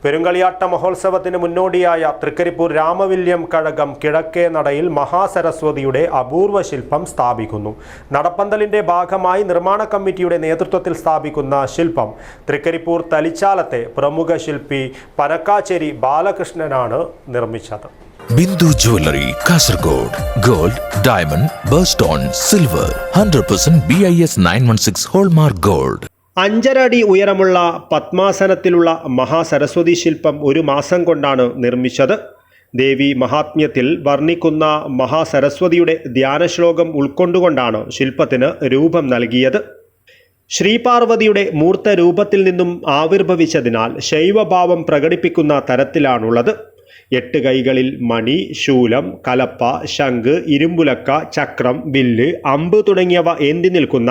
പെരുങ്കളിയാട്ട മഹോത്സവത്തിന് മുന്നോടിയായ തൃക്കരിപ്പൂർ രാമവില്യം കഴകം കിഴക്കേ നടയിൽ മഹാസരസ്വതിയുടെ അപൂർവ ശില്പം സ്ഥാപിക്കുന്നു. നടപ്പന്തലിന്റെ ഭാഗമായി നിർമ്മാണ കമ്മിറ്റിയുടെ നേതൃത്വത്തിൽ സ്ഥാപിക്കുന്ന ശില്പം തൃക്കരിപ്പൂർ തലിച്ചാലത്തെ പ്രമുഖ ശില്പി പനക്കാച്ചേരി ബാലകൃഷ്ണനാണ് നിർമ്മിച്ചത്. Bindu jewellery, Kasaragod. Gold, diamond, birthstone, silver, 100% BIS 916 hallmark gold. 5.5 അടി ഉയരമുള്ള പത്മാസനത്തിലുള്ള മഹാസരസ്വതി ശില്പം 1 മാസം കൊണ്ടാണ് നിർമ്മിച്ചത്. ദേവി മഹാത്മ്യത്തിൽ വർണ്ണിക്കുന്ന മഹാസരസ്വതിയുടെ ധ്യാനശ്ലോകം ഉൾക്കൊണ്ടുകൊണ്ടാണ് ശില്പത്തിന് രൂപം നൽകിയത്. ശ്രീപാർവതിയുടെ മൂർത്ത രൂപത്തിൽ നിന്നും ആവിർഭവിച്ചതിനാൽ ശൈവഭാവം പ്രകടിപ്പിക്കുന്ന തരത്തിലാണുള്ളത്. 8 കൈകളിൽ മണി, ശൂലം, കലപ്പ, ശംഖ്, ഇരുമ്പുലക്ക, ചക്രം, വില്ല്, അമ്പ് തുടങ്ങിയവ ഏന്തി നിൽക്കുന്ന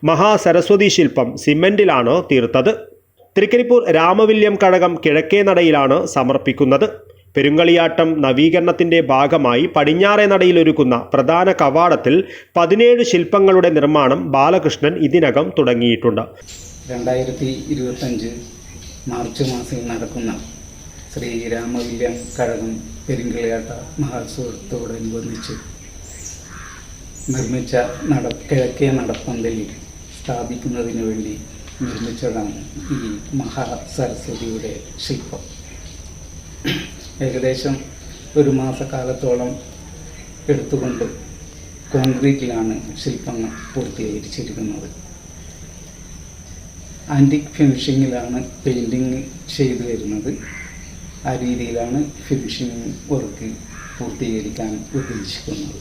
മഹാസരസ്വതി ശില്പം സിമന്റിലാണ് തീർത്തത്. തൃക്കരിപ്പൂർ രാമവില്യം കഴകം കിഴക്കേ നടയിലാണ് സമർപ്പിക്കുന്നത്. പെരുങ്കളിയാട്ടം നവീകരണത്തിന്റെ ഭാഗമായി പടിഞ്ഞാറേ നടയിൽ ഒരുക്കുന്ന പ്രധാന കവാടത്തിൽ 17 ശില്പങ്ങളുടെ നിർമ്മാണം ബാലകൃഷ്ണൻ ഇതിനകം തുടങ്ങിയിട്ടുണ്ട്. 2025 മാർച്ച് മാസത്തിൽ നടക്കുന്ന ശ്രീ രാമവില്യം കഴകം പെരുങ്കളിയാട്ട മഹോത്സവത്തോടനുബന്ധിച്ച് നിർമ്മിച്ച കിഴക്കേ നടപ്പന്തലിൽ സ്ഥാപിക്കുന്നതിന് വേണ്ടി നിർമ്മിച്ചതാണ് ഈ മഹാസരസ്വതിയുടെ ശില്പം. ഏകദേശം 1 മാസക്കാലത്തോളം എടുത്തുകൊണ്ട് കോൺക്രീറ്റിലാണ് ശില്പങ്ങൾ പൂർത്തീകരിച്ചിരിക്കുന്നത്. ആൻറ്റിക് ഫിനിഷിങ്ങിലാണ് പെയിൻറ്റിങ് ചെയ്തു വരുന്നത്. ആ രീതിയിലാണ് ഫിനിഷിംഗ് വർക്ക് പൂർത്തീകരിക്കാൻ ഉദ്ദേശിക്കുന്നത്.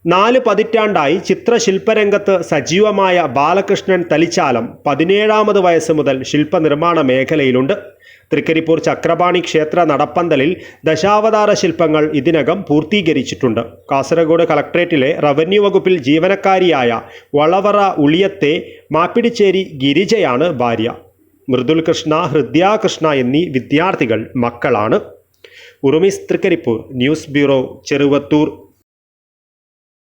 4 പതിറ്റാണ്ടായി ചിത്രശില്പരംഗത്ത് സജീവമായ ബാലകൃഷ്ണൻ തലിച്ചാലം 17ാമത് വയസ്സ് മുതൽ ശില്പനിർമ്മാണ മേഖലയിലുണ്ട്. തൃക്കരിപ്പൂർ ചക്രപാണി ക്ഷേത്ര നടപ്പന്തലിൽ ദശാവതാര ശില്പങ്ങൾ ഇതിനകം പൂർത്തീകരിച്ചിട്ടുണ്ട്. കാസർഗോഡ് കളക്ട്രേറ്റിലെ റവന്യൂ വകുപ്പിൽ ജീവനക്കാരിയായ വളവറ ഉളിയത്തെ മാപ്പിടിച്ചേരി ഗിരിജയാണ് ഭാര്യ. മൃദുൽ കൃഷ്ണ, ഹൃദ്യാകൃഷ്ണ എന്നീ വിദ്യാർത്ഥികൾ മക്കളാണ്. ഉറുമിസ് തൃക്കരിപ്പൂർ ന്യൂസ് ബ്യൂറോ, ചെറുവത്തൂർ.